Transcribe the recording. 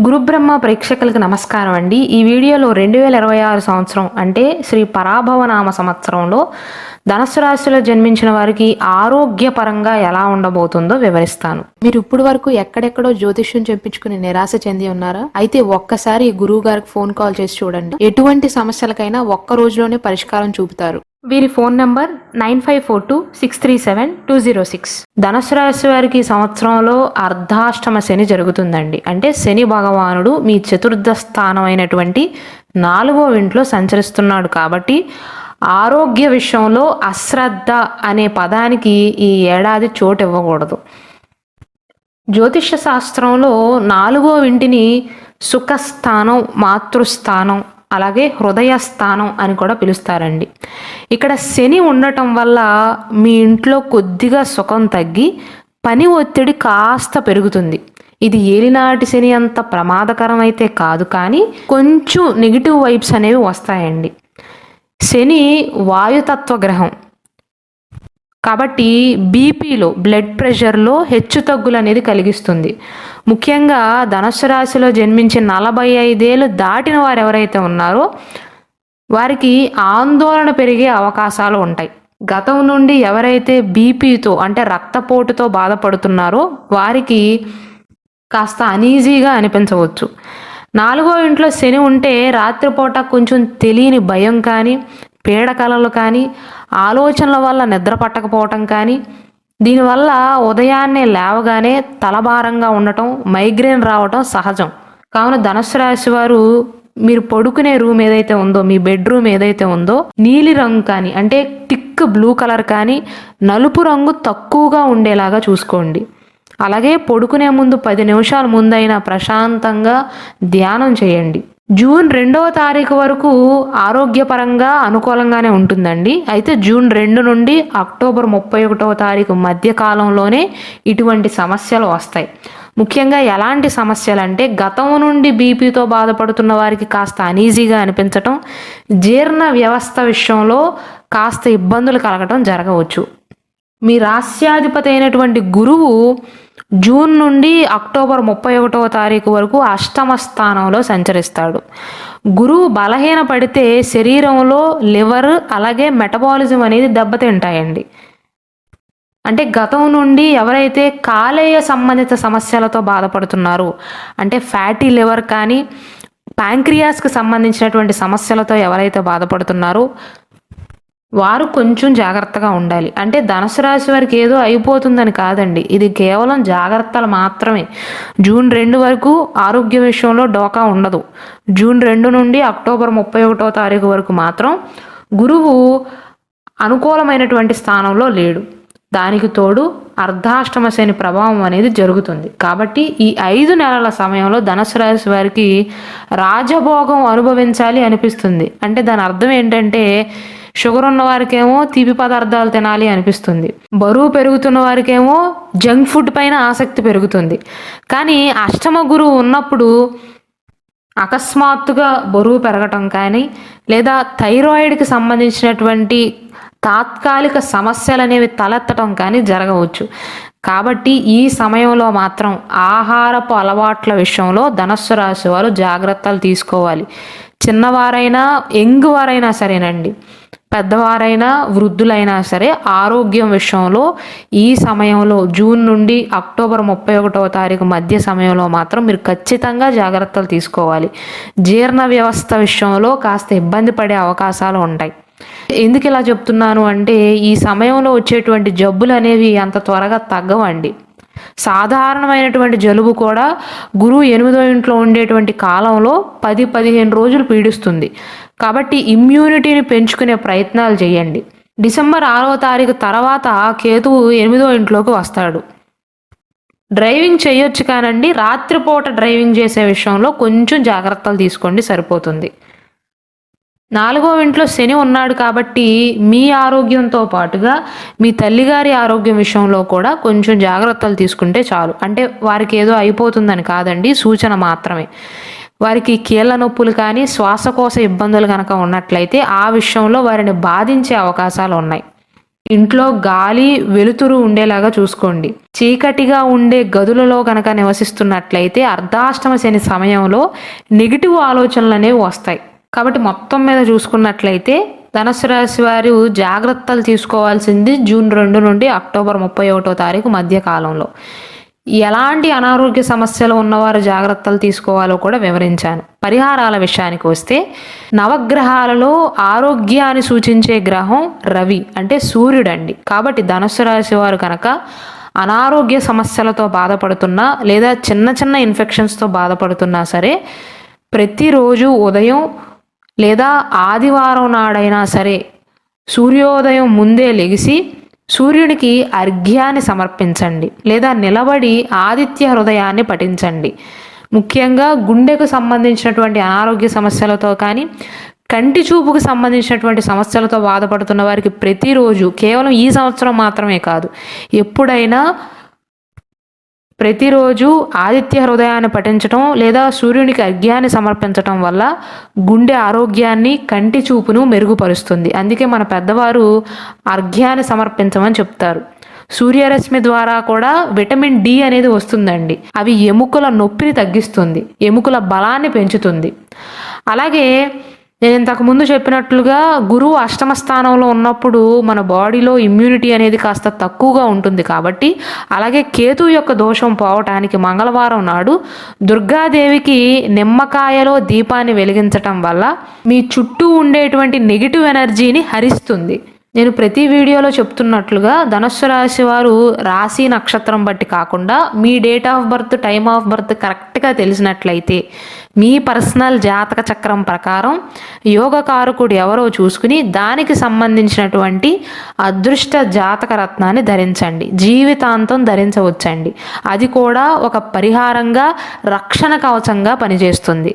గురుబ్రహ్మ ప్రేక్షకులకు నమస్కారం అండి. ఈ వీడియోలో 2026 సంవత్సరం అంటే శ్రీ పరాభవనామ సంవత్సరంలో ధనుస్సు రాశిలో జన్మించిన వారికి ఆరోగ్యపరంగా ఎలా ఉండబోతుందో వివరిస్తాను. మీరు ఇప్పుడు వరకు ఎక్కడెక్కడో జ్యోతిష్యం చెప్పించుకుని నిరాశ చెంది ఉన్నారా? అయితే ఒక్కసారి గురువు గారికి ఫోన్ కాల్ చేసి చూడండి. ఎటువంటి సమస్యలకైనా ఒక్క రోజులోనే పరిష్కారం చూపుతారు. వీరి ఫోన్ నంబర్ 9542637206. ధనుసు రాశి వారికి సంవత్సరంలో అర్ధాష్టమ శని జరుగుతుందండి. అంటే శని భగవానుడు మీ చతుర్థ స్థానమైనటువంటి 4వ ఇంట్లో సంచరిస్తున్నాడు. కాబట్టి ఆరోగ్య విషయంలో అశ్రద్ధ అనే పదానికి ఈ ఏడాది చోటు ఇవ్వకూడదు. జ్యోతిష్య శాస్త్రంలో 4వ ఇంటిని సుఖస్థానం, మాతృస్థానం, అలాగే హృదయ స్థానం అని కూడా పిలుస్తారండి. ఇక్కడ శని ఉండటం వల్ల మీ ఇంట్లో కొద్దిగా సుఖం తగ్గి పని ఒత్తిడి కాస్త పెరుగుతుంది. ఇది ఏలినాటి శని అంత ప్రమాదకరం అయితే కాదు, కానీ కొంచెం నెగిటివ్ వైబ్స్ అనేవి వస్తాయండి. శని వాయుతత్వ గ్రహం కాబట్టి బీపీలో, బ్లడ్ ప్రెషర్లో హెచ్చు తగ్గులు అనేది కలిగిస్తుంది. ముఖ్యంగా ధనుస్సు రాశిలో జన్మించి 45 ఏళ్ళు దాటిన వారు ఎవరైతే ఉన్నారో వారికి ఆందోళన పెరిగే అవకాశాలు ఉంటాయి. గతం నుండి ఎవరైతే బీపీతో అంటే రక్తపోటుతో బాధపడుతున్నారో వారికి కాస్త అనీజీగా అనిపించవచ్చు. 4వ ఇంట్లో శని ఉంటే రాత్రిపూట కొంచెం తెలియని భయం కానీ, పీడకలలు కానీ, ఆలోచనల వల్ల నిద్ర పట్టకపోవటం కానీ, దీనివల్ల ఉదయాన్నే లేవగానే తలభారంగా ఉండటం, మైగ్రేన్ రావటం సహజం. కావున ధనుస్సు రాశి వారు మీరు పడుకునే రూమ్ ఏదైతే ఉందో, మీ బెడ్రూమ్ ఏదైతే ఉందో నీలి రంగు కానీ అంటే థిక్ బ్లూ కలర్ కానీ, నలుపు రంగు తక్కువగా ఉండేలాగా చూసుకోండి. అలాగే పడుకునే ముందు 10 నిమిషాల ముందైనా ప్రశాంతంగా ధ్యానం చేయండి. జూన్ 2వ తారీఖు వరకు ఆరోగ్యపరంగా అనుకూలంగానే ఉంటుందండి. అయితే జూన్ 2 నుండి అక్టోబర్ 31వ తారీఖు మధ్య కాలంలోనే ఇటువంటి సమస్యలు వస్తాయి. ముఖ్యంగా ఎలాంటి సమస్యలు అంటే గతం నుండి బీపీతో బాధపడుతున్న వారికి కాస్త అనీజీగా అనిపించటం, జీర్ణ వ్యవస్థ విషయంలో కాస్త ఇబ్బందులు కలగటం జరగవచ్చు. మీ రాస్యాధిపతి అయినటువంటి గురువు జూన్ నుండి అక్టోబర్ 31వ తారీఖు వరకు అష్టమ స్థానంలో సంచరిస్తాడు. గురువు బలహీన పడితే శరీరంలో లివర్ అలాగే మెటబాలిజం అనేది దెబ్బతింటాయండి. అంటే గతం నుండి ఎవరైతే కాలేయ సంబంధిత సమస్యలతో బాధపడుతున్నారో అంటే ఫ్యాటీ లివర్ కానీ, ప్యాంక్రియాస్కి సంబంధించినటువంటి సమస్యలతో ఎవరైతే బాధపడుతున్నారో వారు కొంచెం జాగ్రత్తగా ఉండాలి. అంటే ధనుసు రాశి వారికి ఏదో అయిపోతుందని కాదండి, ఇది కేవలం జాగ్రత్తలు మాత్రమే. జూన్ 2 వరకు ఆరోగ్య విషయంలో డోకా ఉండదు. జూన్ 2 నుండి అక్టోబర్ 31వ తారీఖు వరకు మాత్రం గురువు అనుకూలమైనటువంటి స్థానంలో లేడు. దానికి తోడు అర్ధాష్టమ శని ప్రభావం అనేది జరుగుతుంది. కాబట్టి ఈ 5 నెలల సమయంలో ధనుసు రాశి వారికి రాజభోగం అనుభవించాలి అనిపిస్తుంది. అంటే దాని అర్థం ఏంటంటే షుగర్ ఉన్న వారికేమో తీపి పదార్థాలు తినాలి అనిపిస్తుంది, బరువు పెరుగుతున్న వారికేమో జంక్ ఫుడ్ పైన ఆసక్తి పెరుగుతుంది. కానీ అష్టమ గురువు ఉన్నప్పుడు అకస్మాత్తుగా బరువు పెరగటం కానీ, లేదా థైరాయిడ్కి సంబంధించినటువంటి తాత్కాలిక సమస్యలు అనేవి తలెత్తడం కానీ జరగవచ్చు. కాబట్టి ఈ సమయంలో మాత్రం ఆహారపు అలవాట్ల విషయంలో ధనుస్సు రాశి వారు జాగ్రత్తలు తీసుకోవాలి. చిన్నవారైనా యంగ్ వారైనా సరేనండి, పెద్దవారైనా వృద్ధులైనా సరే ఆరోగ్యం విషయంలో ఈ సమయంలో జూన్ నుండి అక్టోబర్ 31వ తారీఖు మధ్య సమయంలో మాత్రం మీరు ఖచ్చితంగా జాగ్రత్తలు తీసుకోవాలి. జీర్ణ వ్యవస్థ విషయంలో కాస్త ఇబ్బంది పడే అవకాశాలు ఉంటాయి. ఎందుకు ఇలా చెప్తున్నాను అంటే ఈ సమయంలో వచ్చేటువంటి జబ్బులు అనేవి అంత త్వరగా తగ్గవండి. సాధారణమైనటువంటి జలుబు కూడా గురువు 8వ ఇంట్లో ఉండేటువంటి కాలంలో 10-15 రోజులు పీడిస్తుంది. కాబట్టి ఇమ్యూనిటీని పెంచుకునే ప్రయత్నాలు చేయండి. డిసెంబర్ 6వ తారీఖు తర్వాత కేతువు 8వ ఇంట్లోకి వస్తాడు. డ్రైవింగ్ చేయొచ్చు కానండి, రాత్రిపూట డ్రైవింగ్ చేసే విషయంలో కొంచెం జాగ్రత్తలు తీసుకోండి, సరిపోతుంది. 4వ ఇంట్లో శని ఉన్నాడు కాబట్టి మీ ఆరోగ్యంతో పాటుగా మీ తల్లిగారి ఆరోగ్యం విషయంలో కూడా కొంచెం జాగ్రత్తలు తీసుకుంటే చాలు. అంటే వారికి ఏదో అయిపోతుందని కాదండి, సూచన మాత్రమే. వారికి కీళ్ళ నొప్పులు కానీ, శ్వాసకోశ ఇబ్బందులు కనుక ఉన్నట్లయితే ఆ విషయంలో వారిని బాధించే అవకాశాలు ఉన్నాయి. ఇంట్లో గాలి వెలుతురు ఉండేలాగా చూసుకోండి. చీకటిగా ఉండే గదులలో కనుక నివసిస్తున్నట్లయితే అర్ధాష్టమ శని సమయంలో నెగిటివ్ ఆలోచనలు అనేవి వస్తాయి. కాబట్టి మొత్తం మీద చూసుకున్నట్లయితే ధనుసు రాశి వారు జాగ్రత్తలు తీసుకోవాల్సింది జూన్ 2 నుండి అక్టోబర్ 31వ తారీఖు మధ్య కాలంలో. ఎలాంటి అనారోగ్య సమస్యలు ఉన్నవారు జాగ్రత్తలు తీసుకోవాలో కూడా వివరించాను. పరిహారాల విషయానికి వస్తే నవగ్రహాలలో ఆరోగ్యాన్ని సూచించే గ్రహం రవి అంటే సూర్యుడండి. కాబట్టి ధనుసు రాశి వారు కనుక అనారోగ్య సమస్యలతో బాధపడుతున్నా లేదా చిన్న చిన్న ఇన్ఫెక్షన్స్తో బాధపడుతున్నా సరే ప్రతిరోజు ఉదయం లేదా ఆదివారం నాడైనా సరే సూర్యోదయం ముందే లెగిసి సూర్యునికి అర్ఘ్యాన్ని సమర్పించండి లేదా నిలబడి ఆదిత్య హృదయాన్ని పఠించండి. ముఖ్యంగా గుండెకు సంబంధించినటువంటి అనారోగ్య సమస్యలతో కానీ కంటి చూపుకు సంబంధించినటువంటి సమస్యలతో బాధపడుతున్న వారికి ప్రతిరోజు కేవలం ఈ సంవత్సరం మాత్రమే కాదు ఎప్పుడైనా ప్రతిరోజు ఆదిత్య హృదయాన్ని పఠించటం లేదా సూర్యునికి అర్ఘ్యాన్ని సమర్పించటం వల్ల గుండె ఆరోగ్యాన్ని కంటి చూపును మెరుగుపరుస్తుంది. అందుకే మన పెద్దవారు అర్ఘ్యాన్ని సమర్పించమని చెప్తారు. సూర్యరశ్మి ద్వారా కూడా విటమిన్ డి అనేది వస్తుందండి. అవి ఎముకల నొప్పిని తగ్గిస్తుంది, ఎముకల బలాన్ని పెంచుతుంది. అలాగే నేను ఇంతకుముందు చెప్పినట్లుగా గురువు అష్టమ స్థానంలో ఉన్నప్పుడు మన బాడీలో ఇమ్యూనిటీ అనేది కాస్త తక్కువగా ఉంటుంది. కాబట్టి అలాగే కేతు యొక్క దోషం పోవటానికి మంగళవారం నాడు దుర్గాదేవికి నిమ్మకాయలో దీపాన్ని వెలిగించటం వల్ల మీ చుట్టూ ఉండేటువంటి నెగిటివ్ ఎనర్జీని హరిస్తుంది. నేను ప్రతి వీడియోలో చెప్తున్నట్లుగా ధనుస్సు రాశి వారు రాశి నక్షత్రం బట్టి కాకుండా మీ date of birth time of birth కరెక్ట్గా తెలిసినట్లయితే మీ పర్సనల్ జాతక చక్రం ప్రకారం యోగకారకుడు ఎవరో చూసుకుని దానికి సంబంధించినటువంటి అదృష్ట జాతక రత్నాన్ని ధరించండి. జీవితాంతం ధరించవచ్చండి. అది కూడా ఒక పరిహారంగా రక్షణ కవచంగా పనిచేస్తుంది.